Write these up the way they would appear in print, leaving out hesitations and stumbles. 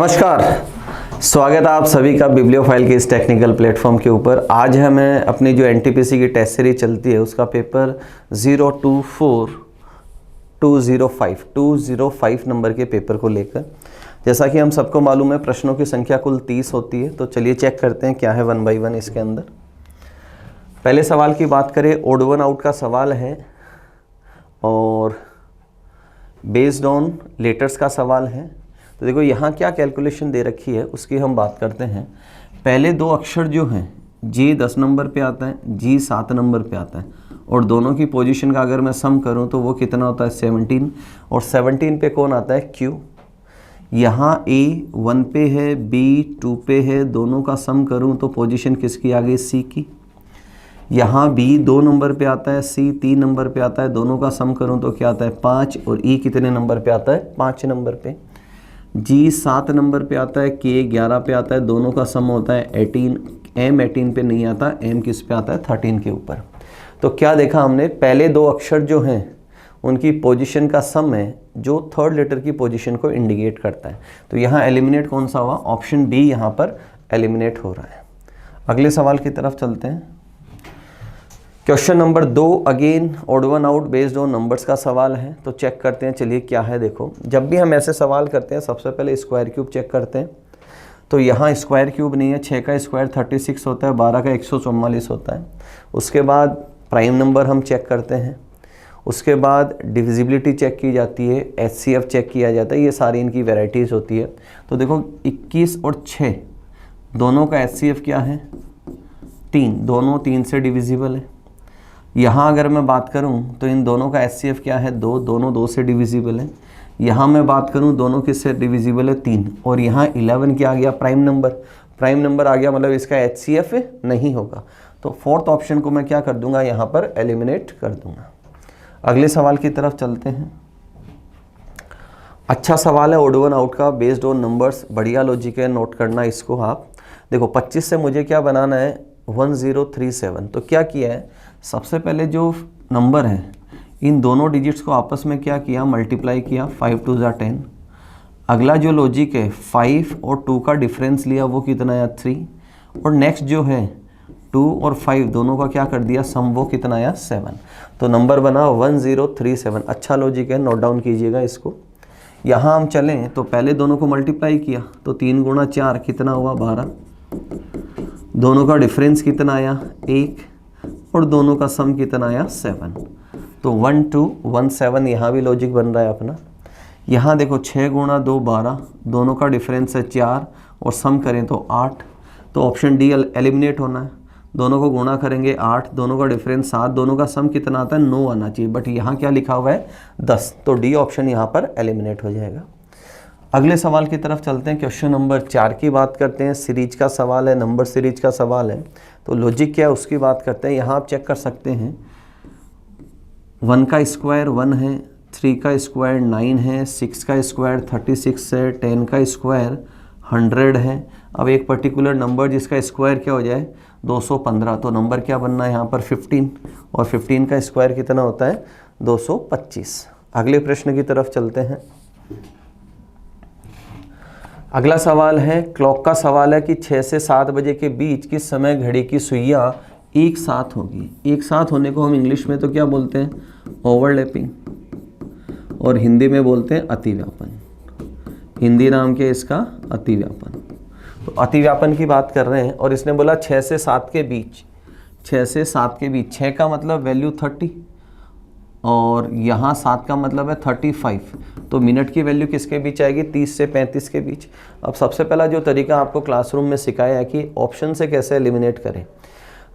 नमस्कार, स्वागत है आप सभी का बिब्लियोफाइल के इस टेक्निकल प्लेटफॉर्म के ऊपर। आज हमें अपनी जो एनटीपीसी की टेस्ट सीरीज चलती है उसका पेपर 024205 नंबर के पेपर को लेकर, जैसा कि हम सबको मालूम है प्रश्नों की संख्या कुल 30 होती है। तो चलिए चेक करते हैं क्या है वन बाई वन इसके अंदर। पहले सवाल की बात करें, ओड वन आउट का सवाल है और बेस्ड ऑन लेटर्स का सवाल है। तो देखो यहाँ क्या कैलकुलेशन दे रखी है उसकी हम बात करते हैं। पहले दो अक्षर जो हैं जी 10 नंबर पे आता है, जी 7 नंबर पे आता है, और दोनों की पोजीशन का अगर मैं सम करूँ तो वो कितना होता है 17, और 17 पे कौन आता है क्यू। यहाँ ए 1 पे है, बी 2 पे है, दोनों का सम करूँ तो पोजीशन किसकी आ गई सी की। यहाँ बी 2 नंबर पे आता है, सी 3 नंबर पे आता है, दोनों का सम करूँ तो क्या आता है 5, और ई कितने नंबर पे आता है 5 नंबर पे। जी 7 नंबर पे आता है, के 11 पे आता है, दोनों का सम होता है 18, एम 18 पे नहीं आता, एम किस पे आता है 13 के ऊपर। तो क्या देखा हमने, पहले दो अक्षर जो हैं उनकी पोजीशन का सम है जो थर्ड लेटर की पोजीशन को इंडिकेट करता है। तो यहाँ एलिमिनेट कौन सा हुआ, ऑप्शन बी यहाँ पर एलिमिनेट हो रहा है। अगले सवाल की तरफ चलते हैं। Question number 2 again odd one out based on numbers का सवाल है। तो चेक करते हैं, चलिए क्या है। देखो, जब भी हम ऐसे सवाल करते हैं सबसे पहले स्क्वायर क्यूब चेक करते हैं। तो यहाँ स्क्वायर क्यूब नहीं है, 6 का स्क्वायर 36 होता है, 12 का 144 होता है। उसके बाद प्राइम नंबर हम चेक करते हैं, उसके बाद डिविजिबिलिटी चेक की जाती है, एचसीएफ चेक किया जाता है, ये सारी इनकी वेराइटीज़ होती है। तो देखो 21 और 6 दोनों का एचसीएफ क्या है 3, दोनों 3 से डिविजिबल है। यहाँ अगर मैं बात करूँ तो इन दोनों का एचसीएफ क्या है 2, दोनों 2 से डिविजिबल है। यहाँ मैं बात करूँ दोनों किससे डिविजिबल है 3, और यहाँ 11 क्या आ गया प्राइम नंबर, प्राइम नंबर आ गया, मतलब इसका एचसीएफ नहीं होगा। तो फोर्थ ऑप्शन को मैं क्या कर दूंगा यहाँ पर एलिमिनेट कर दूंगा। अगले सवाल की तरफ चलते हैं। अच्छा सवाल है ओड वन आउट का बेस्ड ऑन नंबर्स, बढ़िया लॉजिक है, नोट करना इसको आप। देखो 25 से मुझे क्या बनाना है 1037। तो क्या किया है, सबसे पहले जो नंबर है इन दोनों डिजिट्स को आपस में क्या किया मल्टीप्लाई किया, 5 2 ज़ा 10। अगला जो लॉजिक है 5 और 2 का डिफरेंस लिया, वो कितना आया 3, और नेक्स्ट जो है 2 और 5 दोनों का क्या कर दिया सम, वो कितना आया 7। तो नंबर बना 1037। अच्छा लॉजिक है, नोट डाउन कीजिएगा इसको। यहाँ हम चलें तो पहले दोनों को मल्टीप्लाई किया तो 3 गुणा 4 कितना हुआ 12, दोनों का डिफरेंस कितना आया 1, और दोनों का सम कितना आया 7। तो 1217 यहाँ भी लॉजिक बन रहा है अपना। यहाँ देखो 6 गुणा 2 12, दोनों का डिफरेंस है 4 और सम करें तो 8। तो ऑप्शन डी एलिमिनेट होना है। दोनों को गुणा करेंगे 8, दोनों का डिफरेंस 7, दोनों का सम कितना आता है 9 आना चाहिए, बट यहाँ क्या लिखा हुआ है 10। तो डी ऑप्शन यहाँ पर एलिमिनेट हो जाएगा। अगले सवाल की तरफ चलते हैं। क्वेश्चन नंबर 4 की बात करते हैं। सीरीज का सवाल है, नंबर सीरीज का सवाल है। तो लॉजिक क्या है उसकी बात करते हैं। यहाँ आप चेक कर सकते हैं 1 का स्क्वायर 1 है, 3 का स्क्वायर 9 है, 6 का स्क्वायर 36 है, 10 का स्क्वायर 100 है। अब एक पर्टिकुलर नंबर जिसका स्क्वायर क्या हो जाए 215, तो नंबर क्या बनना है यहाँ पर 15, और 15 का स्क्वायर कितना होता है 225। अगले प्रश्न की तरफ चलते हैं। अगला सवाल है क्लॉक का सवाल है कि 6 से 7 बजे के बीच किस समय घड़ी की सुइयां एक साथ होगी। एक साथ होने को हम इंग्लिश में तो क्या बोलते हैं ओवरलैपिंग, और हिंदी में बोलते हैं अतिव्यापन। हिंदी नाम क्या है इसका अतिव्यापन। तो अतिव्यापन की बात कर रहे हैं, और इसने बोला 6 से 7 के बीच, 6 से 7 के बीच, 6 का मतलब वैल्यू 30 और यहाँ 7 का मतलब है 35। तो मिनट की वैल्यू किसके बीच आएगी 30 से 35 के बीच। अब सबसे पहला जो तरीका आपको क्लासरूम में सिखाया है कि ऑप्शन से कैसे एलिमिनेट करें।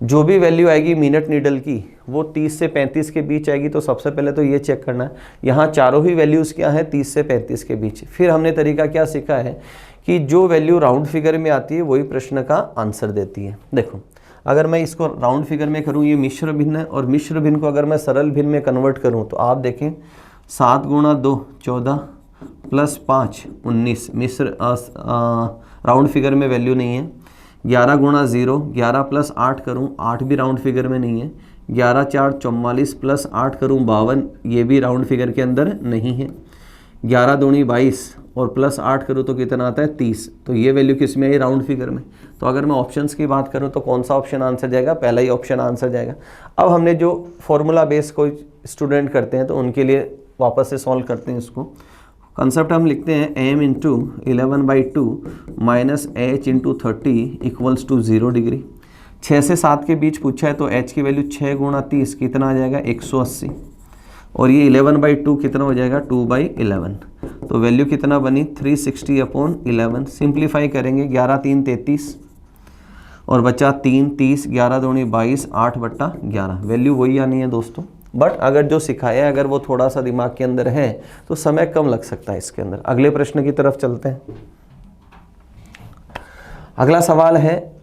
जो भी वैल्यू आएगी मिनट नीडल की वो 30 से 35 के बीच आएगी। तो सबसे पहले तो ये चेक करना है यहाँ चारों ही वैल्यूज़ क्या है 30 से 35 के बीच। फिर हमने तरीका क्या सीखा है कि जो वैल्यू राउंड फिगर में आती है वही प्रश्न का आंसर देती है। देखो अगर मैं इसको राउंड फिगर में करूँ, ये मिश्र भिन्न है, और मिश्र भिन्न को अगर मैं सरल भिन्न में कन्वर्ट करूँ तो आप देखें 7 गुणा 2 14 प्लस 5 19, मिश्र राउंड फिगर में वैल्यू नहीं है। 11 गुणा 0 11 प्लस 8 करूँ, 8 भी राउंड फिगर में नहीं है। 11 4 44 प्लस 8 करूँ 52, ये भी राउंड फिगर के अंदर नहीं है। 11 दूनी 22 और प्लस 8 करूँ तो कितना आता है 30। तो ये वैल्यू किस में आई, राउंड फिगर में। तो अगर मैं ऑप्शंस की बात करूँ तो कौन सा ऑप्शन आंसर जाएगा, पहला ही ऑप्शन आंसर जाएगा। अब हमने जो फॉर्मूला बेस कोई स्टूडेंट करते हैं तो उनके लिए वापस से सॉल्व करते हैं इसको। कंसेप्ट हम लिखते हैं m into 11/2 minus h into 30 equals to 0 degree. 6 से 7 के बीच पूछा है तो h की वैल्यू 6 गुणा 30 कितना आ जाएगा 180, और ये 11/2 कितना हो जाएगा 2/11। तो वैल्यू कितना बनी 360/11। सिंप्लीफाई करेंगे 11 3 33 और बचा 3 30, 11 दूनी 22, 8/11। वैल्यू वही आनी है दोस्तों, बट अगर जो सिखाया है अगर वो थोड़ा सा दिमाग के अंदर है तो समय कम लग सकता है इसके अंदर। अगले प्रश्न की तरफ चलते हैं। अगला सवाल है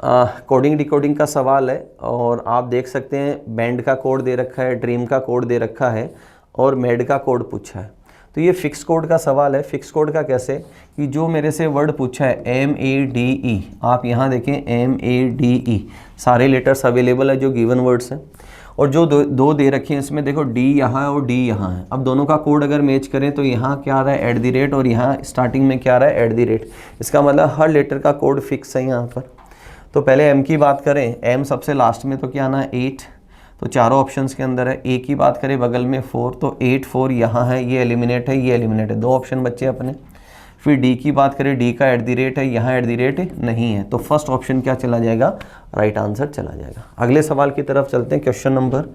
कोडिंग डिकोडिंग का सवाल है, और आप देख सकते हैं बैंड का कोड दे रखा है, ड्रीम का कोड दे रखा है और मेड का कोड पूछा है। तो ये फिक्स कोड का सवाल है। फिक्स कोड का कैसे कि जो मेरे से वर्ड पूछा है MADE, आप यहाँ देखें MADE सारे लेटर्स अवेलेबल है जो गिवन वर्ड्स हैं, और जो दो दे रखे हैं इसमें देखो D यहाँ है और D यहाँ है। अब दोनों का कोड अगर मैच करें तो यहाँ क्या आ रहा है @ और यहाँ स्टार्टिंग में क्या आ रहा है @ इसका मतलब हर लेटर का कोड फिक्स है यहाँ पर। तो पहले M की बात करें, M सबसे लास्ट में तो क्या आना है 8, तो चारों ऑप्शंस के अंदर है। A की बात करें बगल में 4, तो 8 4 यहाँ है, ये एलिमिनेट है, ये एलिमिनेट है, 2 ऑप्शन बच्चे अपने। फिर D की बात करें, D का @ है, यहाँ @ नहीं है, तो फर्स्ट ऑप्शन क्या चला जाएगा, राइट आंसर चला जाएगा। अगले सवाल की तरफ चलते हैं। क्वेश्चन नंबर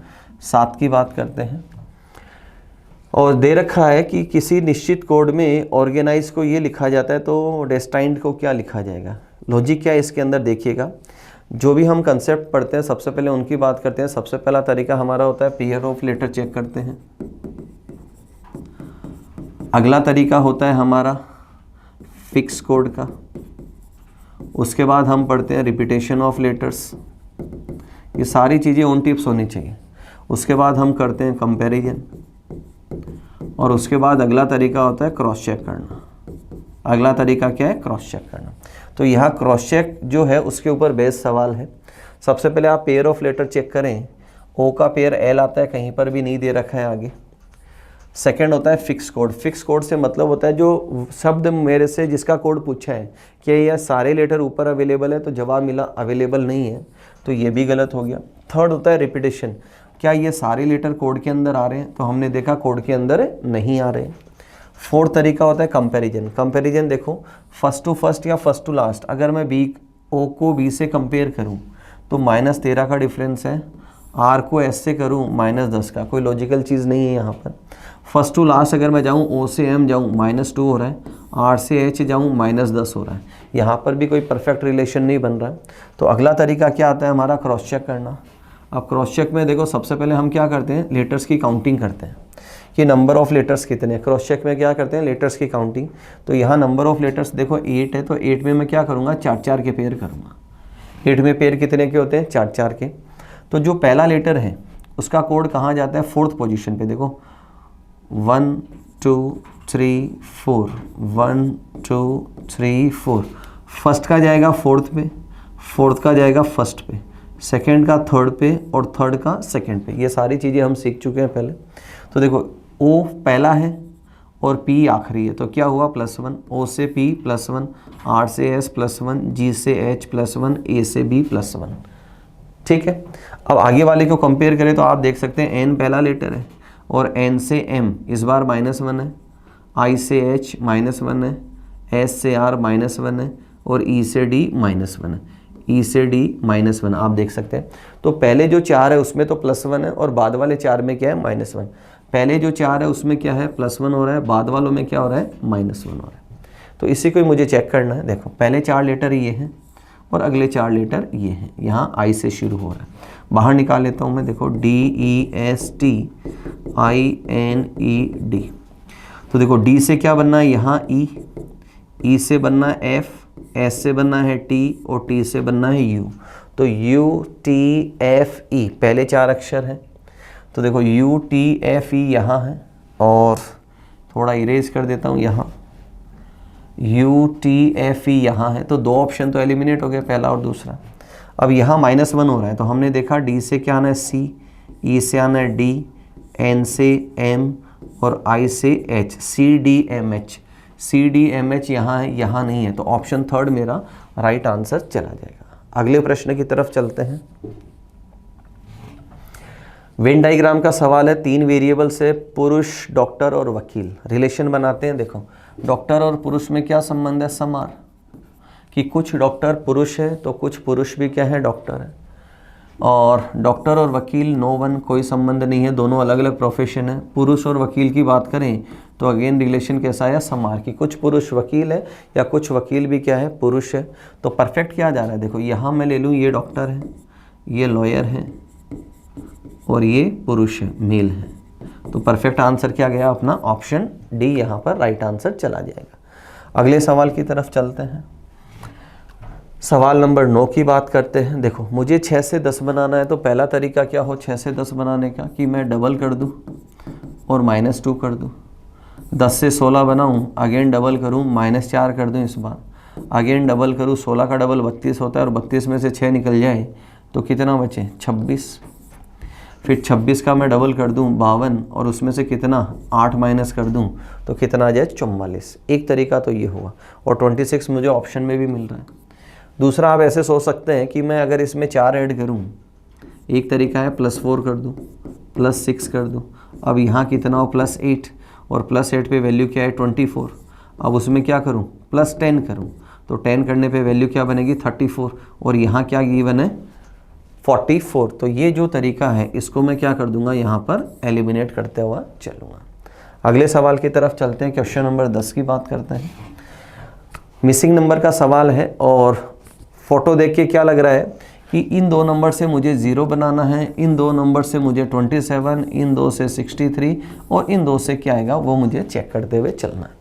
7 की बात करते हैं, और दे रखा है कि किसी निश्चित कोड में ऑर्गेनाइज को ये लिखा जाता है तो डेस्टाइन्ड को क्या लिखा जाएगा। लॉजिक क्या है इसके अंदर देखिएगा। जो भी हम कंसेप्ट पढ़ते हैं सबसे पहले उनकी बात करते हैं। सबसे पहला तरीका हमारा होता है पेयर ऑफ लेटर चेक करते हैं। अगला तरीका होता है हमारा फिक्स कोड का। उसके बाद हम पढ़ते हैं रिपीटेशन ऑफ लेटर्स। ये सारी चीज़ें ऑन टिप्स होनी चाहिए। उसके बाद हम करते हैं कंपैरिजन, और उसके बाद अगला तरीका होता है क्रॉस चेक करना। अगला तरीका क्या है, क्रॉस चेक करना। तो यहाँ क्रॉस चेक जो है उसके ऊपर बेस सवाल है। सबसे पहले आप पेयर ऑफ लेटर चेक करें। ओ का पेयर एल आता है, कहीं पर भी नहीं दे रखा है आगे। सेकंड होता है फिक्स कोड। फिक्स कोड से मतलब होता है जो शब्द मेरे से जिसका कोड पूछा है कि यह सारे लेटर ऊपर अवेलेबल है, तो जवाब मिला अवेलेबल नहीं है, तो ये भी गलत हो गया। थर्ड होता है रिपीटेशन। क्या ये सारे लेटर कोड के अंदर आ रहे हैं, तो हमने देखा कोड के अंदर नहीं आ रहे। फोर्थ तरीका होता है कंपैरिजन। कंपैरिजन देखो फर्स्ट टू फर्स्ट या फर्स्ट टू लास्ट। अगर मैं ओ को बी से कंपेयर करूं तो -13 का डिफरेंस है, आर को एस से करूं -10 का। कोई लॉजिकल चीज़ नहीं है यहाँ पर। फर्स्ट टू लास्ट अगर मैं जाऊँ ओ से एम जाऊँ -2 हो रहा है, आर से एच जाऊँ -10 हो रहा है। यहाँ पर भी कोई परफेक्ट रिलेशन नहीं बन रहा है। तो अगला तरीका क्या आता है हमारा, क्रॉस चेक करना। अब क्रॉस चेक में देखो सबसे पहले हम क्या करते हैं, लेटर्स की काउंटिंग करते हैं कि नंबर ऑफ़ लेटर्स कितने। क्रॉस चेक में क्या करते हैं, लेटर्स की काउंटिंग। तो यहाँ नंबर ऑफ़ लेटर्स देखो 8 है, तो 8 में मैं क्या करूँगा, 4 के पेयर करूँगा। 8 में पेयर कितने के होते हैं, 4 के। तो जो पहला लेटर है उसका कोड कहाँ जाता है, 4th पोजीशन पे। देखो 1 2 3 4, 1 2 3 4। फर्स्ट का जाएगा 4th पे, 4th का जाएगा 1st पे, सेकंड का 3rd पे, और 3rd का 2nd पे। ये सारी चीज़ें हम सीख चुके हैं पहले। तो देखो ओ पहला है और पी आखिरी है, तो क्या हुआ +1। ओ से पी +1, आर से एस +1, जी से एच +1, ए से बी +1। ठीक है। अब आगे वाले को कंपेयर करें तो आप देख सकते हैं एन पहला लेटर है और एन से एम इस बार -1 है, आई से एच -1 है, एस से आर -1 है, और ई से डी -1 है। ई से डी -1 आप देख सकते हैं। तो पहले जो 4 है उसमें तो +1 है, और बाद वाले 4 में क्या है, -1। पहले जो 4 है उसमें क्या है, +1 हो रहा है, बाद वालों में क्या हो रहा है, -1 हो रहा है। तो इसी को मुझे चेक करना है। देखो पहले 4 लेटर ये हैं और अगले 4 लेटर ये हैं। यहाँ आई से शुरू हो रहा है, बाहर निकाल लेता हूँ मैं। देखो DESTINED। तो देखो डी से क्या बनना है, यहाँ ई से बनना है एफ, एस से बनना है टी, और टी से बनना है यू। तो UTFE पहले 4 अक्षर हैं। तो देखो UTFE यहाँ है, और थोड़ा इरेज कर देता हूँ, यहाँ UTFE यहाँ है। तो 2 ऑप्शन तो एलिमिनेट हो गए, पहला और दूसरा। अब यहाँ -1 हो रहा है, तो हमने देखा डी से क्या आना है C, ई से आना है D, N से M, और I से H, CDMH। CDMH यहाँ है, यहाँ नहीं है, तो ऑप्शन थर्ड मेरा राइट आंसर चला जाएगा। अगले प्रश्न की तरफ चलते हैं। वेन डायग्राम का सवाल है, 3 वेरिएबल से पुरुष, डॉक्टर और वकील रिलेशन बनाते हैं। देखो डॉक्टर और पुरुष में क्या संबंध है, समार, कि कुछ डॉक्टर पुरुष है तो कुछ पुरुष भी क्या है, डॉक्टर है। और डॉक्टर और वकील नो वन, कोई संबंध नहीं है, दोनों अलग अलग प्रोफेशन है। पुरुष और वकील की बात करें तो अगेन रिलेशन कैसा है, समार, कि कुछ पुरुष वकील है या कुछ वकील भी क्या है, पुरुष है। तो परफेक्ट क्या जा रहा है, देखो यहाँ मैं ले लूँ, ये डॉक्टर है, ये लॉयर है और ये पुरुष है, मेल है। तो परफेक्ट आंसर क्या गया अपना, ऑप्शन डी यहाँ पर राइट आंसर चला जाएगा। अगले सवाल की तरफ चलते हैं। सवाल नंबर 9 की बात करते हैं। देखो मुझे 6 से 10 बनाना है, तो पहला तरीका क्या हो 6 से 10 बनाने का, कि मैं डबल कर दूं और -2 कर दूं। 10 से 16 बनाऊं, अगेन डबल करूं, -4 कर दूं, इस बार अगेन डबल करूं। 16 का डबल 32 होता है और 32 में से 6 निकल जाए तो कितना बचे, 26। फिर 26 का मैं डबल कर दूं, 52, और उसमें से कितना 8 माइनस कर दूं तो कितना आ जाए, 44। एक तरीका तो ये हुआ, और 26 मुझे ऑप्शन में भी मिल रहा है। दूसरा आप ऐसे सोच सकते हैं कि मैं अगर इसमें 4 ऐड करूं, एक तरीका है +4 कर दूं, +6 कर दूं। अब यहाँ कितना हो, +8, और +8 पे वैल्यू क्या है, 24। अब उसमें क्या करूं, +10 करूं, तो 10 करने पे वैल्यू क्या बनेगी, 34, और यहाँ क्या गिवन है, 44। तो ये जो तरीका है इसको मैं क्या कर दूंगा, यहाँ पर एलिमिनेट करते हुआ चलूँगा। अगले सवाल की तरफ चलते हैं। क्वेश्चन नंबर 10 की बात करते हैं। मिसिंग नंबर का सवाल है, और फोटो देख के क्या लग रहा है कि इन 2 नंबर से मुझे 0 बनाना है, इन 2 नंबर से मुझे 27, इन 2 से 63, और इन 2 से क्या आएगा वो मुझे चेक करते हुए चलना है।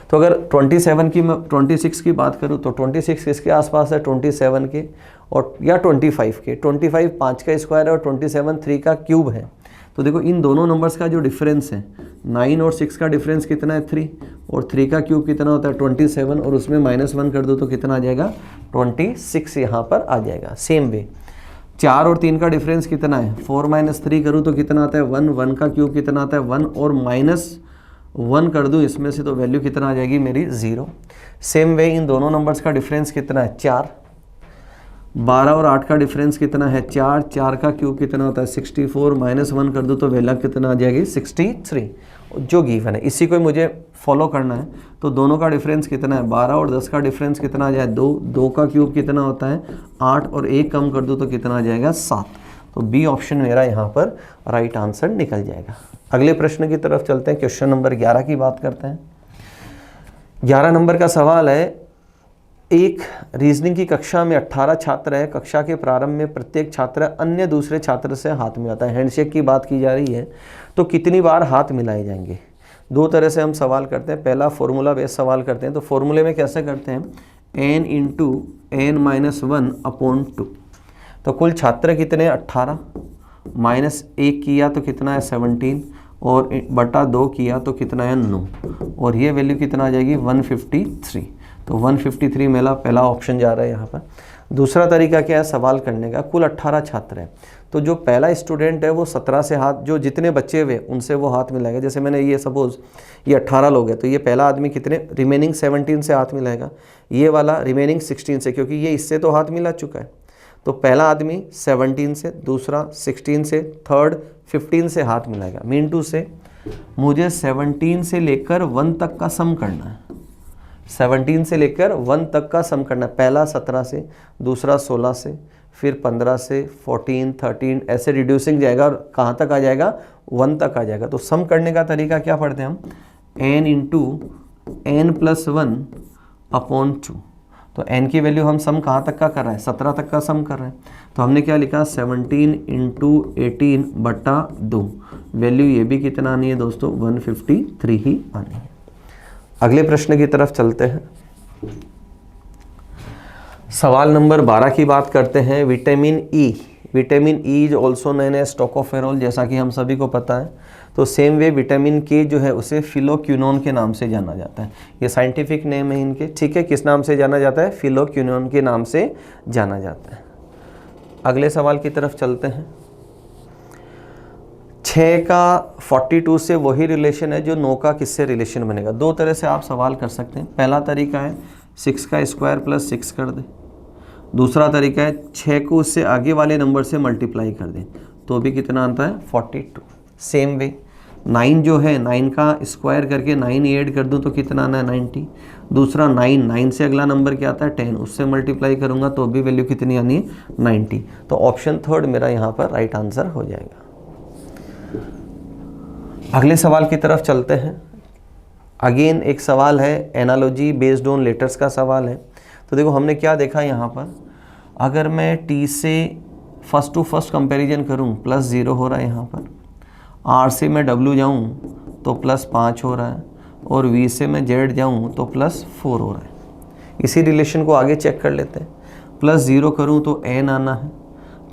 तो अगर 26 की बात करूँ तो 26 किसके आसपास है, 27 के, और या 25 के। 25 5 का स्क्वायर है और 27 3 का क्यूब है। तो देखो इन दोनों नंबर्स का जो डिफरेंस है, 9 और 6 का डिफरेंस कितना है, 3, और 3 का क्यूब कितना होता है, 27, और उसमें -1 कर दो तो कितना आ जाएगा, 26 यहाँ पर आ जाएगा। सेम वे 4 और 3 का डिफरेंस कितना है, 4 - 3 करूँ तो कितना आता है, 1, 1 का क्यूब कितना आता है, 1, और -1 कर दूँ इसमें से तो वैल्यू कितना आ जाएगी मेरी, 0। सेम वे इन दोनों नंबर्स का डिफरेंस कितना है, 4। 12 और 8 का डिफरेंस कितना है, 4, 4 का क्यूब कितना होता है, 64, -1 कर दो तो वैल्यू कितना आ जाएगी, 63, जो गिवन है। इसी को मुझे फॉलो करना है। तो दोनों का डिफरेंस कितना है, 12 और 10 का डिफरेंस कितना आ जाए, 2, 2 का क्यूब कितना होता है, 8, और 1 कम कर दो तो कितना आ जाएगा, 7। तो बी ऑप्शन मेरा यहाँ पर राइट आंसर निकल जाएगा। अगले प्रश्न की तरफ चलते हैं। क्वेश्चन नंबर 11 की बात करते हैं। 11 नंबर का सवाल है, एक रीजनिंग की कक्षा में 18 छात्र है। कक्षा के प्रारंभ में प्रत्येक छात्र अन्य दूसरे छात्र से हाथ मिलाता है। हैंडशेक की बात की जा रही है, तो कितनी बार हाथ मिलाए जाएंगे। 2 तरह से हम सवाल करते हैं। पहला फॉर्मूला बेस्ड सवाल करते हैं। तो फॉर्मूले में कैसे करते हैं, n × n-1/2। तो कुल छात्र कितने, 18, -1 किया तो कितना है, 17, और बटा 2 किया तो कितना है, 9, और ये वैल्यू कितना आ जाएगी, 153। तो 153 मेरा पहला ऑप्शन जा रहा है यहाँ पर। दूसरा तरीका क्या है सवाल करने का, कुल 18 छात्र हैं, तो जो पहला स्टूडेंट है वो 17 से हाथ, जो जितने बच्चे हुए उनसे वो हाथ मिलाएगा। जैसे मैंने ये सपोज ये 18 लोग हैं, तो ये पहला आदमी कितने, रिमेनिंग 17 से हाथ मिलाएगा, ये वाला रिमेनिंग 16 से, क्योंकि ये इससे तो हाथ मिला चुका है। तो पहला आदमी 17 से, दूसरा 16 से, थर्ड 15 से हाथ मिलाएगा। मीन टू से मुझे 17 से लेकर 1 तक का सम करना है। 17 से लेकर 1 तक का सम करना है। पहला 17 से, दूसरा 16 से, फिर 15 से, 14, 13 ऐसे रिड्यूसिंग जाएगा और कहाँ तक आ जाएगा, 1 तक आ जाएगा। तो सम करने का तरीका क्या पढ़ते हैं हम, n × n+1/2। तो n की वैल्यू हम सम कहाँ तक का कर रहे हैं, 17 तक का सम कर रहे हैं। तो हमने क्या लिखा, 17 × 18/2। वैल्यू ये भी कितना आनी है दोस्तों, 153 ही आनी है। अगले प्रश्न की तरफ चलते हैं। सवाल नंबर 12 की बात करते हैं। Vitamin E, vitamin E is also known as tocopherol, जैसा कि हम सभी को पता है। तो सेम वे विटामिन के जो है उसे फिलोक्विनोन के नाम से जाना जाता है। ये साइंटिफिक नेम है इनके, ठीक है। किस नाम से जाना जाता है, फिलोक्विनोन के नाम से जाना जाता है। अगले सवाल की तरफ चलते हैं। 6 का 42 से वही रिलेशन है जो 9 का किससे रिलेशन बनेगा। दो तरह से आप सवाल कर सकते हैं। पहला तरीका है 6 का स्क्वायर प्लस 6 कर दें। दूसरा तरीका है 6 को उससे आगे वाले नंबर से मल्टीप्लाई कर दें, तो भी कितना आता है 42। सेम वे 9 जो है 9 का स्क्वायर करके 9 ऐड कर दूं तो कितना आना है 90। दूसरा 9 से अगला नंबर क्या आता है 10, उससे मल्टीप्लाई करूंगा तो भी वैल्यू कितनी आनी है 90। तो ऑप्शन थर्ड मेरा यहाँ पर राइट आंसर हो जाएगा। अगले सवाल की तरफ चलते हैं। अगेन एक सवाल है एनालॉजी बेस्ड ऑन लेटर्स का सवाल है। तो देखो हमने क्या देखा यहाँ पर, अगर मैं टी से फर्स्ट टू फर्स्ट कंपैरिजन करूँ +0 हो रहा है यहाँ पर, आर से मैं डब्ल्यू जाऊँ तो +5 हो रहा है, और वी से मैं जेड जाऊँ तो +4 हो रहा है। इसी रिलेशन को आगे चेक कर लेते हैं। +0 करूँ तो एन आना है,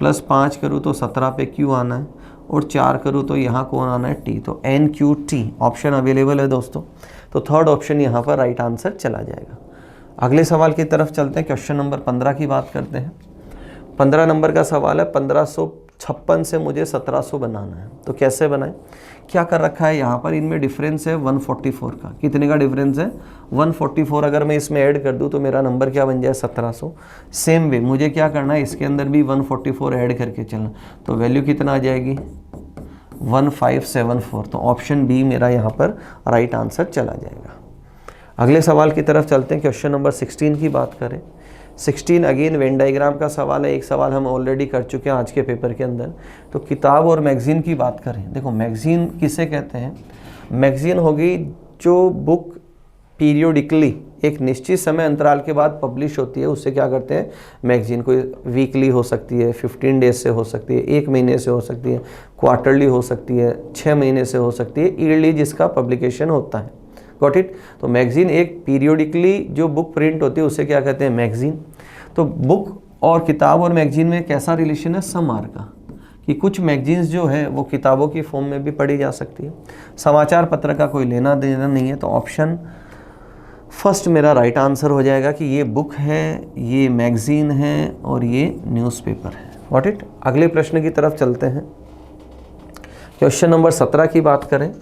+5 करूँ तो 17 पे क्यू आना है, और 4 करूँ तो यहाँ कौन आना है टी। तो N Q T option available है दोस्तों। तो थर्ड ऑप्शन यहाँ पर राइट आंसर चला जाएगा। अगले सवाल की तरफ चलते हैं। क्वेश्चन नंबर 15 की बात करते हैं। 15 नंबर का सवाल है 1556 से मुझे 1700 बनाना है, तो कैसे बनाएं। क्या कर रखा है यहाँ पर, इनमें डिफरेंस है 144 का। कितने का डिफरेंस है 144। अगर मैं इसमें ऐड कर दूँ तो मेरा नंबर क्या बन जाए 1700। सेम वे मुझे क्या करना है, इसके अंदर भी 144 ऐड करके चलना, तो वैल्यू कितना आ जाएगी 1574। तो ऑप्शन बी मेरा यहाँ पर राइट आंसर चला जाएगा। अगले सवाल की तरफ चलते हैं। क्वेश्चन नंबर 16 की बात करें। 16 अगेन वेन डायग्राम का सवाल है। एक सवाल हम ऑलरेडी कर चुके हैं आज के पेपर के अंदर। तो किताब और मैगज़ीन की बात करें। देखो मैगज़ीन किसे कहते हैं, मैगज़ीन होगी जो बुक पीरियोडिकली एक निश्चित समय अंतराल के बाद पब्लिश होती है, उससे क्या करते हैं मैगज़ीन। कोई वीकली हो सकती है, 15 डेज से हो सकती है, 1 महीने से हो सकती है, क्वार्टरली हो सकती है, 6 महीने से हो सकती है, ईयरली जिसका पब्लिकेशन होता है। Got it. तो मैगज़ीन एक पीरियोडिकली जो बुक प्रिंट होती है उसे क्या कहते हैं मैगज़ीन। तो बुक और किताब और मैगज़ीन में कैसा रिलेशन है, समार का, कि कुछ मैगज़ीन्स जो है वो किताबों की फॉर्म में भी पढ़ी जा सकती है। समाचार पत्र का कोई लेना देना नहीं है। तो ऑप्शन फर्स्ट मेरा राइट आंसर हो जाएगा कि ये बुक है, ये मैगज़ीन है और ये न्यूज़पेपर है। Got it. अगले प्रश्न की तरफ चलते हैं। क्वेश्चन नंबर 17 की बात करें।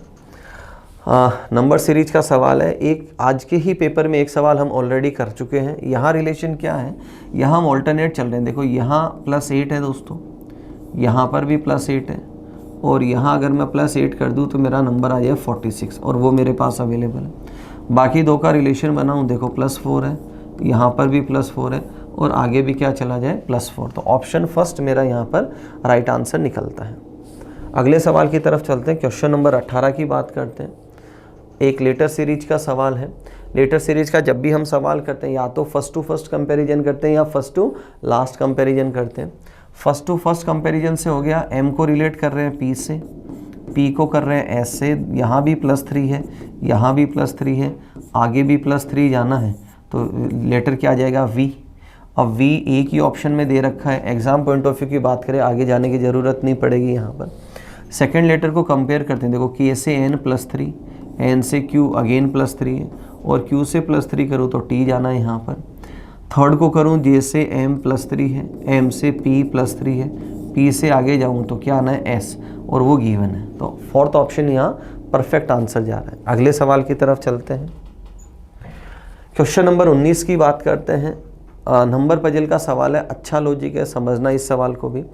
नंबर सीरीज का सवाल है। एक आज के ही पेपर में एक सवाल हम ऑलरेडी कर चुके हैं। यहाँ रिलेशन क्या है, यहाँ हम ऑल्टरनेट चल रहे हैं। देखो यहाँ +8 है दोस्तों, यहाँ पर भी +8 है, और यहाँ अगर मैं +8 कर दूँ तो मेरा नंबर आ जाए 46, और वो मेरे पास अवेलेबल है। बाकी दो का रिलेशन बनाऊँ, देखो +4 है, यहाँ पर भी +4 है, और आगे भी क्या चला जाए +4। तो ऑप्शन फर्स्ट मेरा यहाँ पर राइट आंसर निकलता है। अगले सवाल की तरफ चलते हैं। क्वेश्चन नंबर 18 की बात करते हैं। एक लेटर सीरीज का सवाल है। लेटर सीरीज का जब भी हम सवाल करते हैं या तो फर्स्ट टू फर्स्ट कंपैरिजन करते हैं या फर्स्ट टू लास्ट कंपैरिजन करते हैं। फर्स्ट टू फर्स्ट कंपैरिजन से हो गया, एम को रिलेट कर रहे हैं पी से, पी को कर रहे हैं एस से, यहाँ भी +3 है, यहाँ भी +3 है, आगे भी +3 जाना है, तो लेटर क्या आ जाएगा वी। अब वी एक ही ऑप्शन में दे रखा है। एग्जाम पॉइंट ऑफ व्यू की बात करें, आगे जाने की ज़रूरत नहीं पड़ेगी यहाँ पर। सेकेंड लेटर को कंपेयर करते हैं। देखो के से एन +3, एन से क्यू अगेन +3 है, और क्यू से +3 करूँ तो टी जाना है यहाँ पर। थर्ड को करूँ जे से एम +3 है, एम से पी +3 है, पी से आगे जाऊँ तो क्या आना है एस, और वो गिवन है। तो फोर्थ ऑप्शन यहाँ परफेक्ट आंसर जा रहा है। अगले सवाल की तरफ चलते हैं। क्वेश्चन नंबर 19 की बात करते हैं। नंबर पजल का सवाल है। अच्छा लॉजिक है, समझना इस सवाल को भी।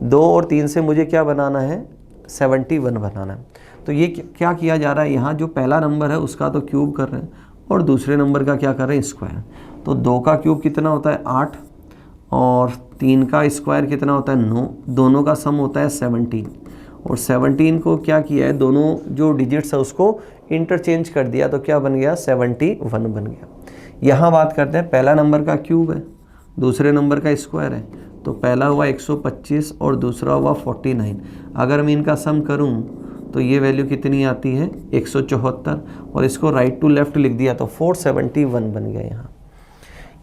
2 और 3 से मुझे क्या बनाना है 71 बनाना है। तो ये क्या किया जा रहा है, यहाँ जो पहला नंबर है उसका तो क्यूब कर रहे हैं, और दूसरे नंबर का क्या कर रहे हैं स्क्वायर। तो 2 का क्यूब कितना होता है 8, और 3 का स्क्वायर कितना होता है 9, दोनों का सम होता है 17। और 17 को क्या किया है, दोनों जो डिजिट्स है उसको इंटरचेंज कर दिया, तो क्या बन गया 71 बन गया। यहाँ बात करते हैं, पहला नंबर का क्यूब है, दूसरे नंबर का स्क्वायर है, तो पहला हुआ 125 और दूसरा हुआ 49। अगर मैं इनका सम करूँ तो ये वैल्यू कितनी आती है 174, और इसको राइट टू लेफ्ट लिख दिया तो 471 बन गया। यहाँ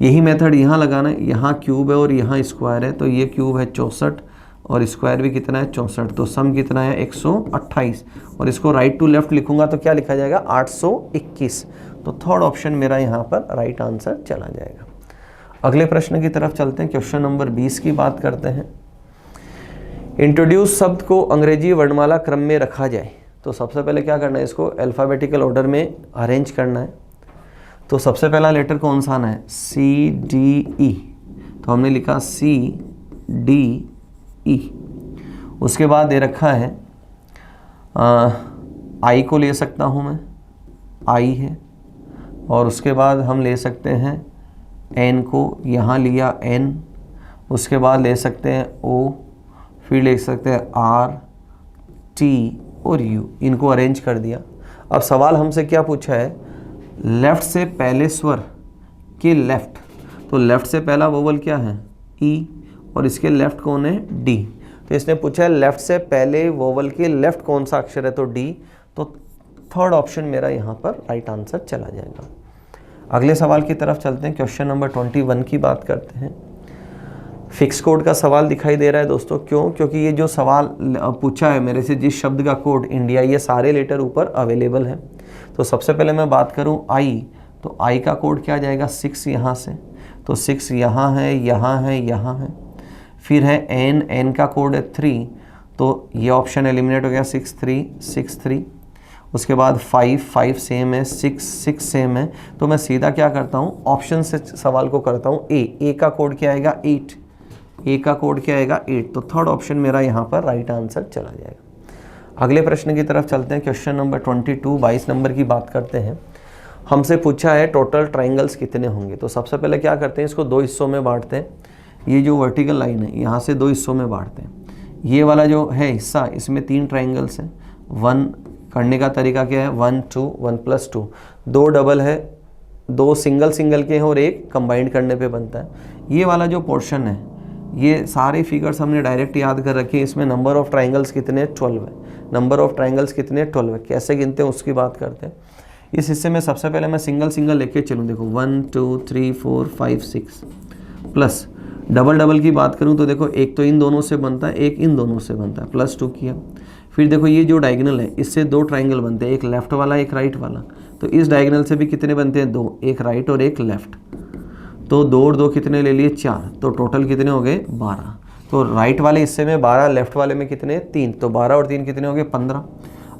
यही मेथड यहाँ लगाना है। यहाँ क्यूब है और यहाँ स्क्वायर है, तो ये क्यूब है 64 और स्क्वायर भी कितना है 64, तो सम कितना है 128, और इसको राइट टू लेफ्ट लिखूंगा तो क्या लिखा जाएगा 821। तो थर्ड ऑप्शन मेरा यहाँ पर राइट आंसर चला जाएगा। अगले प्रश्न की तरफ चलते हैं। क्वेश्चन नंबर 20 की बात करते हैं। इंट्रोड्यूस शब्द को अंग्रेजी वर्णमाला क्रम में रखा जाए, तो सबसे पहले क्या करना है, इसको अल्फ़ाबेटिकल ऑर्डर में अरेंज करना है। तो सबसे पहला लेटर कौन सा आना है, सी डी ई, तो हमने लिखा सी डी ई। उसके बाद दे रखा है आई को ले सकता हूँ मैं, आई है, और उसके बाद हम ले सकते हैं एन को, यहाँ लिया एन, उसके बाद ले सकते हैं ओ, फिर ले सकते हैं आर, टी और यू, इनको अरेंज कर दिया। अब सवाल हमसे क्या पूछा है, लेफ्ट से पहले स्वर के लेफ्ट, तो लेफ्ट से पहला वोवल क्या है, ई, और इसके लेफ्ट कौन है, डी। तो इसने पूछा है लेफ्ट से पहले वोवल के लेफ्ट कौन सा अक्षर है, तो डी, तो थर्ड ऑप्शन मेरा यहाँ पर राइट आंसर चला जाएगा। अगले सवाल की तरफ चलते हैं, क्वेश्चन नंबर 21 की बात करते हैं। फिक्स कोड का सवाल दिखाई दे रहा है दोस्तों, क्यों, क्योंकि ये जो सवाल पूछा है मेरे से, जिस शब्द का कोड इंडिया, ये सारे लेटर ऊपर अवेलेबल है। तो सबसे पहले मैं बात करूं आई, तो आई का कोड क्या जाएगा, 6 यहाँ से, तो 6 यहाँ है, यहाँ है, यहाँ है। फिर है एन, एन का कोड है 3, तो ये ऑप्शन एलिमिनेट हो गया, 6 3 6 3। उसके बाद 5 5 सेम है, 6 6 सेम है, तो मैं सीधा क्या करता हूँ, ऑप्शन से सवाल को करता हूँ। ए का कोड क्या आएगा, 8, ए का कोड क्या आएगा, 8, तो थर्ड ऑप्शन मेरा यहाँ पर राइट आंसर चला जाएगा। अगले प्रश्न की तरफ चलते हैं, क्वेश्चन नंबर 22, 22 नंबर की बात करते हैं। हमसे पूछा है टोटल ट्राइंगल्स कितने होंगे, तो सबसे पहले क्या करते हैं, इसको 2 हिस्सों में बांटते हैं। ये जो वर्टिकल लाइन है, यहाँ से 2 हिस्सों में बांटते हैं। ये वाला जो है हिस्सा, इसमें 3 ट्राइंगल्स हैं। 1 करने का तरीका क्या है, 1 2 1 + 2, 2 डबल है, 2 सिंगल सिंगल के हैं और 1 कंबाइंड करने पे बनता है। ये वाला जो पोर्शन है, ये सारे फिगर्स हमने डायरेक्ट याद कर रखे हैं। इसमें नंबर ऑफ ट्राइंगल्स कितने, 12 है। नंबर ऑफ ट्राइंगल्स कितने, 12 है। कैसे गिनते हैं उसकी बात करते हैं। इस हिस्से में सबसे पहले मैं सिंगल सिंगल लेके चलूँ, देखो 1 2 3 4 5 6, प्लस डबल डबल की बात करूँ तो देखो एक तो इन दोनों से बनता है, एक इन दोनों से बनता है, +2 किया। फिर देखो ये जो डायगोनल है, इससे 2 ट्राइंगल बनते हैं, एक लेफ्ट वाला एक राइट वाला, तो इस डायगोनल से भी कितने बनते हैं, 2, एक राइट और एक लेफ्ट, तो 2 और 2 कितने ले लिए, 4, तो टोटल कितने हो गए, 12। तो राइट वाले हिस्से में 12, लेफ्ट वाले में कितने, 3, तो 12 और 3 कितने हो गए, 15।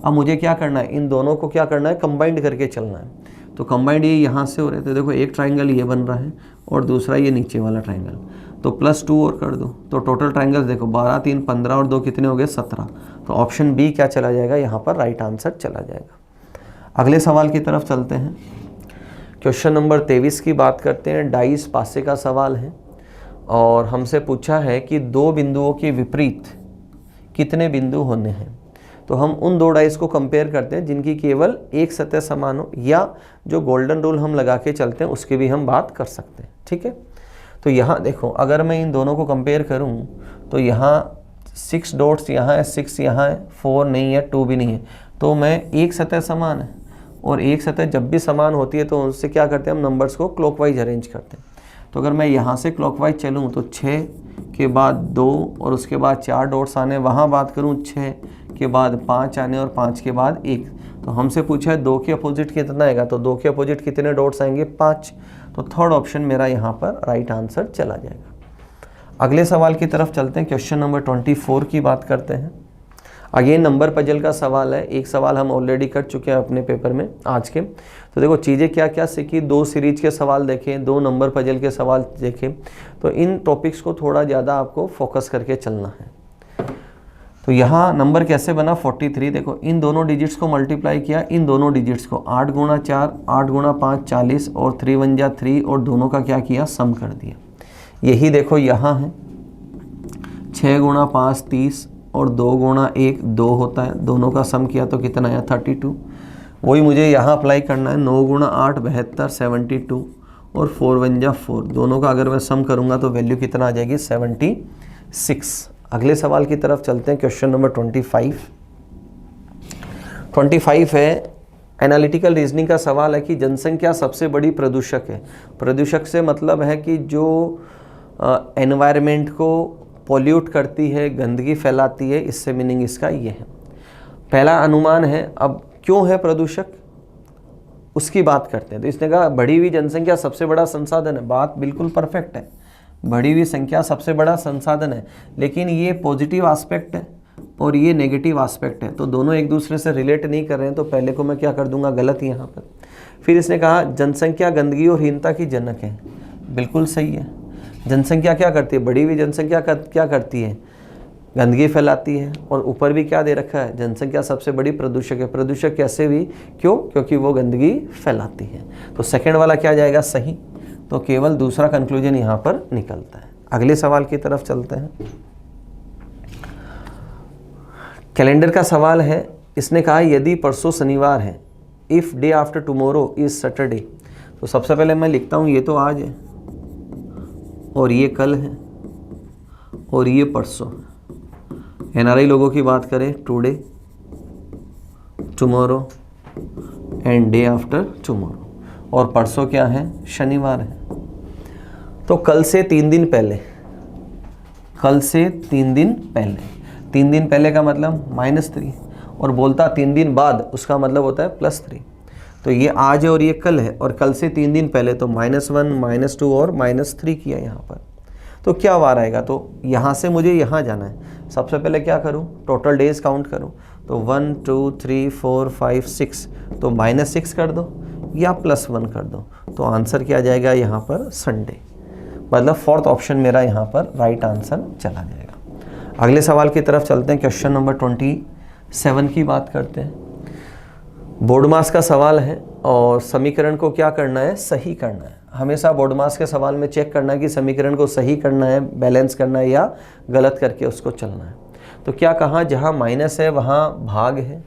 अब मुझे क्या करना है, इन दोनों को क्या करना है, कंबाइंड करके चलना है। तो कंबाइंड ये यहाँ से हो रहे थे, देखो एक ट्राइंगल ये बन रहा है और दूसरा ये नीचे वाला ट्राइंगल, तो +2 और कर दो, तो टोटल ट्राइंगल्स देखो 12 3 15 और 2 कितने हो गए, 17। तो ऑप्शन बी क्या चला जाएगा, यहाँ पर राइट आंसर चला जाएगा। अगले सवाल की तरफ चलते हैं, क्वेश्चन नंबर 23 की बात करते हैं। डाइस पासे का सवाल है और हमसे पूछा है कि 2 बिंदुओं के विपरीत कितने बिंदु होने हैं। तो हम उन 2 डाइस को कंपेयर करते हैं जिनकी केवल एक सतह समान हो, या जो गोल्डन रूल हम लगा के चलते हैं उसकी भी हम बात कर सकते हैं, ठीक है। तो यहाँ देखो, अगर मैं इन दोनों को कंपेयर करूँ तो यहाँ 6 डॉट्स यहाँ है, 6 यहाँ है, 4 नहीं है, 2 भी नहीं है, तो मैं एक सतह समान है, और एक सतह जब भी समान होती है तो उससे क्या करते हैं, हम नंबर्स को क्लॉकवाइज अरेंज करते हैं। तो अगर मैं यहाँ से क्लॉकवाइज चलूँ तो 6 के बाद 2 और उसके बाद 4 डॉट्स आने, वहाँ बात करूँ 6 के बाद 5 आने और 5 के बाद 1। तो हमसे पूछा है 2 के अपोजिट कितना आएगा, तो 2 के अपोजिट कितने डॉट्स आएंगे, 5। तो थर्ड ऑप्शन मेरा यहाँ पर राइट आंसर चला जाएगा। अगले सवाल की तरफ चलते हैं, क्वेश्चन नंबर 24 की बात करते हैं। अगेन नंबर पजल का सवाल है। एक सवाल हम ऑलरेडी कर चुके हैं अपने पेपर में आज के। तो देखो चीज़ें क्या क्या सीखी, 2 सीरीज के सवाल देखें, 2 नंबर पजल के सवाल देखें, तो इन टॉपिक्स को थोड़ा ज़्यादा आपको फोकस करके चलना है। तो यहाँ नंबर कैसे बना 43, देखो इन दोनों डिजिट्स को मल्टीप्लाई किया, इन दोनों डिजिट्स को 8 गुणा 4, 8 गुणा 5 40 और 3 1 जा 3, और दोनों का क्या किया, सम कर दिया। यही देखो यहाँ है 6 गुणा 5 30 और 2 गुणा 1 2 होता है, दोनों का सम किया तो कितना आया 32। वही मुझे यहाँ अप्लाई करना है, 9 गुणा 8 72 72 और 4 1 जा 4, दोनों का अगर मैं सम करूँगा तो वैल्यू कितना आ जाएगी 76। अगले सवाल की तरफ चलते हैं, क्वेश्चन नंबर 25 है। एनालिटिकल रीजनिंग का सवाल है कि जनसंख्या सबसे बड़ी प्रदूषक है। प्रदूषक से मतलब है कि जो एनवायरनमेंट को पॉल्यूट करती है, गंदगी फैलाती है, इससे मीनिंग इसका ये है। पहला अनुमान है, अब क्यों है प्रदूषक उसकी बात करते हैं। तो इसने कहा बढ़ी हुई जनसंख्या सबसे बड़ा संसाधन है, बात बिल्कुल परफेक्ट है, बढ़ी हुई संख्या सबसे बड़ा संसाधन है, लेकिन ये पॉजिटिव एस्पेक्ट है और ये नेगेटिव एस्पेक्ट है, तो दोनों एक दूसरे से रिलेट नहीं कर रहे हैं, तो पहले को मैं क्या कर दूंगा, गलत यहाँ पर। फिर इसने कहा जनसंख्या गंदगी और हीनता की जनक है, बिल्कुल सही है। जनसंख्या क्या करती है, बढ़ी हुई जनसंख्या क्या करती है, गंदगी फैलाती है, और ऊपर भी क्या दे रखा है, जनसंख्या सबसे बड़ी प्रदूषक है। प्रदूषक कैसे भी, क्यों, क्योंकि वो गंदगी फैलाती है। तो सेकंड वाला क्या जाएगा, सही। तो केवल दूसरा कंक्लूजन यहाँ पर निकलता है। अगले सवाल की तरफ चलते हैं। कैलेंडर का सवाल है, इसने कहा यदि परसों शनिवार है, if day after tomorrow is Saturday. तो सबसे पहले मैं लिखता हूँ, ये तो आज है और ये कल है और ये परसों। एनआरआई लोगों की बात करें, today, tomorrow and day after tomorrow, और परसों क्या है, शनिवार है। तो कल से 3 दिन पहले, कल से 3 दिन पहले, 3 दिन पहले का मतलब -3, और बोलता 3 दिन बाद, उसका मतलब होता है +3। तो ये आज है और ये कल है, और कल से 3 दिन पहले, तो -1, -2 और -3 किया यहाँ पर। तो क्या वार आएगा, तो यहाँ से मुझे यहाँ जाना है। सबसे पहले क्या करूँ, टोटल डेज काउंट करूँ, तो 1 2 3 4 5 6, तो -6 कर दो या +1 कर दो, तो आंसर क्या जाएगा यहाँ पर, संडे। मतलब 4th ऑप्शन मेरा यहाँ पर राइट आंसर चला जाएगा। अगले सवाल की तरफ चलते हैं। क्वेश्चन नंबर 27 की बात करते हैं। बोर्ड मास का सवाल है और समीकरण को क्या करना है, सही करना है। हमेशा बोर्ड मास के सवाल में चेक करना है कि समीकरण को सही करना है, बैलेंस करना है, या गलत करके उसको चलना है। तो क्या कहा, जहाँ माइनस है वहाँ भाग है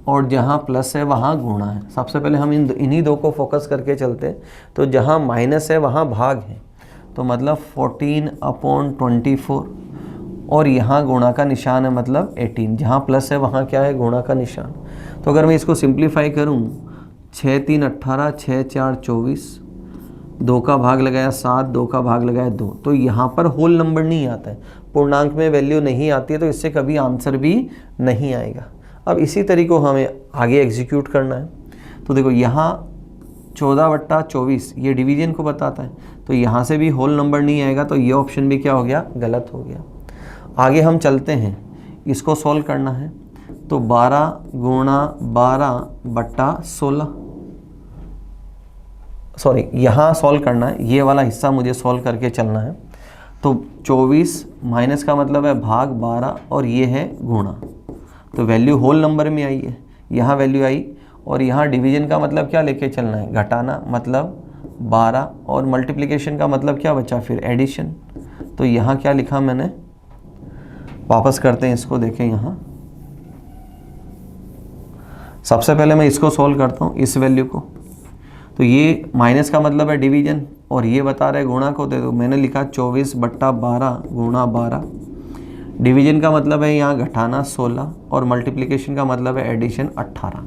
और जहाँ प्लस है वहाँ गुणा है। सबसे पहले हम इन्हीं दो को फोकस करके चलते हैं। तो जहाँ माइनस है वहाँ भाग है, तो मतलब 14/24, और यहाँ गुणा का निशान है मतलब 18। जहाँ प्लस है वहाँ क्या है, गुणा का निशान। तो अगर मैं इसको सिंप्लीफाई करूँ, 6 3 18, 6 4 24, 2 का भाग लगाया 7, 2 का भाग लगाया 2, तो यहाँ पर होल नंबर नहीं आता है, पूर्णांक में वैल्यू नहीं आती है, तो इससे कभी आंसर भी नहीं आएगा। अब इसी तरीके को हमें आगे एग्जीक्यूट करना है। तो देखो यहाँ 14/24 ये डिवीजन को बताता है, तो यहाँ से भी होल नंबर नहीं आएगा, तो ये ऑप्शन भी क्या हो गया, गलत हो गया। आगे हम चलते हैं, इसको सॉल्व करना है। तो 12 × 12/16, सॉरी यहाँ सॉल्व करना है, ये वाला हिस्सा मुझे सॉल्व करके चलना है। तो 24 माइनस का मतलब है भाग 12, और ये है गुणा, तो वैल्यू होल नंबर में आई है, यहाँ वैल्यू आई, और यहाँ डिवीजन का मतलब क्या लेके चलना है, घटाना, मतलब 12, और मल्टीप्लिकेशन का मतलब क्या बचा, फिर एडिशन। तो यहाँ क्या लिखा मैंने, वापस करते हैं इसको, देखें यहाँ सबसे पहले मैं इसको सॉल्व करता हूँ, इस वैल्यू को। तो ये माइनस का मतलब है डिवीजन, और ये बता रहे गुणा को, दे दो, मैंने लिखा 24/12 × 12। डिवीजन का मतलब है यहाँ घटाना 16, और मल्टीप्लिकेशन का मतलब है एडिशन 18।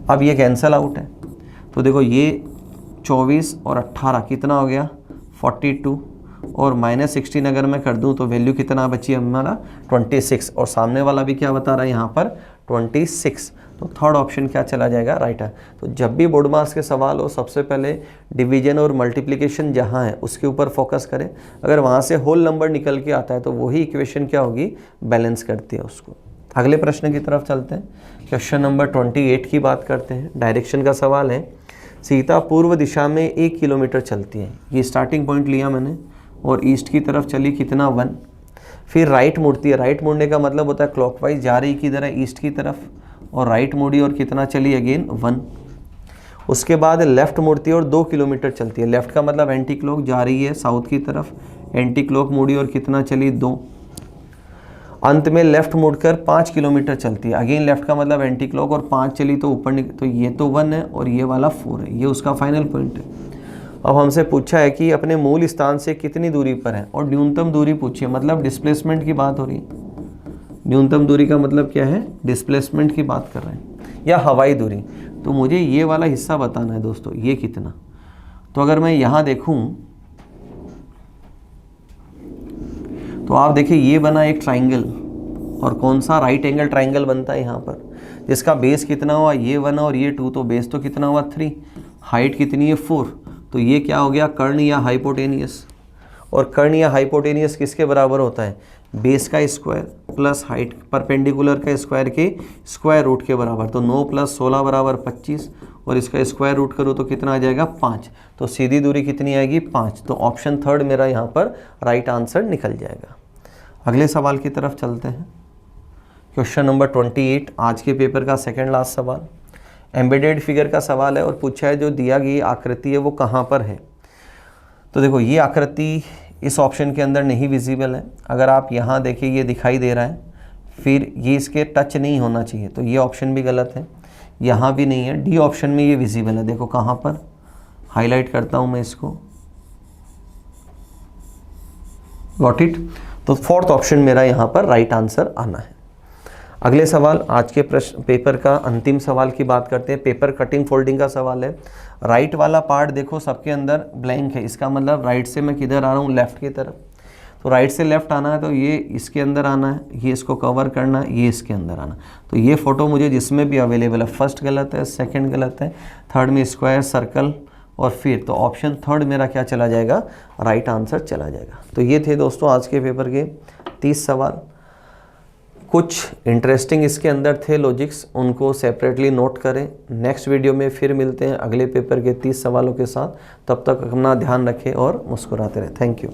अब ये कैंसल आउट है, तो देखो ये 24 और 18 कितना हो गया, 42, और -16 अगर मैं कर दूं तो वैल्यू कितना बची हमारा, 26, और सामने वाला भी क्या बता रहा है यहाँ पर, 26। तो थर्ड ऑप्शन क्या चला जाएगा, राइट है। तो जब भी बोर्ड मास के सवाल हो, सबसे पहले डिवीजन और मल्टीप्लिकेशन जहाँ है उसके ऊपर फोकस करें। अगर वहाँ से होल नंबर निकल के आता है तो वही इक्वेशन क्या होगी, बैलेंस करती है उसको। अगले प्रश्न की तरफ चलते हैं। क्वेश्चन नंबर 28 की बात करते हैं। डायरेक्शन का सवाल है, सीता पूर्व दिशा में 1 किलोमीटर चलती है। ये स्टार्टिंग पॉइंट लिया मैंने, और ईस्ट की तरफ चली कितना, 1। फिर राइट मुड़ती है, राइट मुड़ने का मतलब होता है क्लॉकवाइज जा रही किधर है, ईस्ट की तरफ, और राइट मुड़ी और कितना चली, अगेन 1। उसके बाद लेफ़्ट मुड़ती है और 2 किलोमीटर चलती है। लेफ़्ट का मतलब एंटी क्लॉक जा रही है साउथ की तरफ, एंटी क्लॉक मुड़ी और कितना चली, 2। अंत में लेफ़्ट मुड़कर 5 किलोमीटर चलती है। अगेन लेफ़्ट का मतलब एंटी क्लॉक, और 5 चली तो ऊपर, तो ये तो 1 है और ये वाला 4 है, ये उसका फाइनल पॉइंट है। अब हमसे पूछा है कि अपने मूल स्थान से कितनी दूरी पर है, और न्यूनतम दूरी पूछी है, मतलब डिस्प्लेसमेंट की बात हो रही है। न्यूनतम दूरी का मतलब क्या है, डिस्प्लेसमेंट की बात कर रहे हैं, या हवाई दूरी। तो मुझे ये वाला हिस्सा बताना है दोस्तों, ये कितना। तो अगर मैं यहाँ देखूँ तो आप देखिए ये बना एक ट्राइंगल, और कौन सा, राइट एंगल ट्राइंगल बनता है यहाँ पर, जिसका बेस कितना हुआ, ये 1 और ये 2, तो बेस तो कितना हुआ, 3, हाइट कितनी है, 4, तो ये क्या हो गया, कर्ण या हाइपोटेनियस। और कर्ण या हाइपोटेनियस किसके बराबर होता है, बेस का स्क्वायर प्लस हाइट परपेंडिकुलर का स्क्वायर के स्क्वायर रूट के बराबर। तो 9 + 16 बराबर 25 और इसका स्क्वायर रूट करो तो कितना आ जाएगा 5। तो सीधी दूरी कितनी आएगी 5। तो ऑप्शन थर्ड मेरा यहाँ पर राइट आंसर निकल जाएगा। अगले सवाल की तरफ चलते हैं। क्वेश्चन नंबर 28 आज के पेपर का सेकंड लास्ट सवाल। एम्बेडेड फिगर का सवाल है और पूछा है जो दिया गई आकृति है वो कहाँ पर है। तो देखो ये आकृति इस ऑप्शन के अंदर नहीं विजिबल है। अगर आप यहाँ देखिए ये दिखाई दे रहा है, फिर ये इसके टच नहीं होना चाहिए, तो ये ऑप्शन भी गलत है। यहाँ भी नहीं है, डी ऑप्शन में ये विजिबल है। देखो कहाँ पर, हाईलाइट करता हूँ मैं इसको, गॉट इट। तो फोर्थ ऑप्शन मेरा यहाँ पर राइट आंसर आना है। अगले सवाल आज के प्रश्न पेपर का अंतिम सवाल की बात करते हैं। पेपर कटिंग फोल्डिंग का सवाल है। राइट वाला पार्ट देखो सबके अंदर ब्लैंक है, इसका मतलब राइट से मैं किधर आ रहा हूँ, लेफ्ट की तरफ। तो राइट से लेफ्ट आना है तो ये इसके अंदर आना है, ये इसको कवर करना है, ये इसके अंदर आना। तो ये फोटो मुझे जिसमें भी अवेलेबल है, फर्स्ट गलत है, सेकंड गलत है, थर्ड में स्क्वायर सर्कल और फिर तो ऑप्शन थर्ड मेरा क्या चला जाएगा, राइट आंसर चला जाएगा। तो ये थे दोस्तों आज के पेपर के 30 सवाल। कुछ इंटरेस्टिंग इसके अंदर थे लॉजिक्स, उनको सेपरेटली नोट करें। नेक्स्ट वीडियो में फिर मिलते हैं अगले पेपर के 30 सवालों के साथ। तब तक अपना ध्यान रखें और मुस्कुराते रहें। Thank you.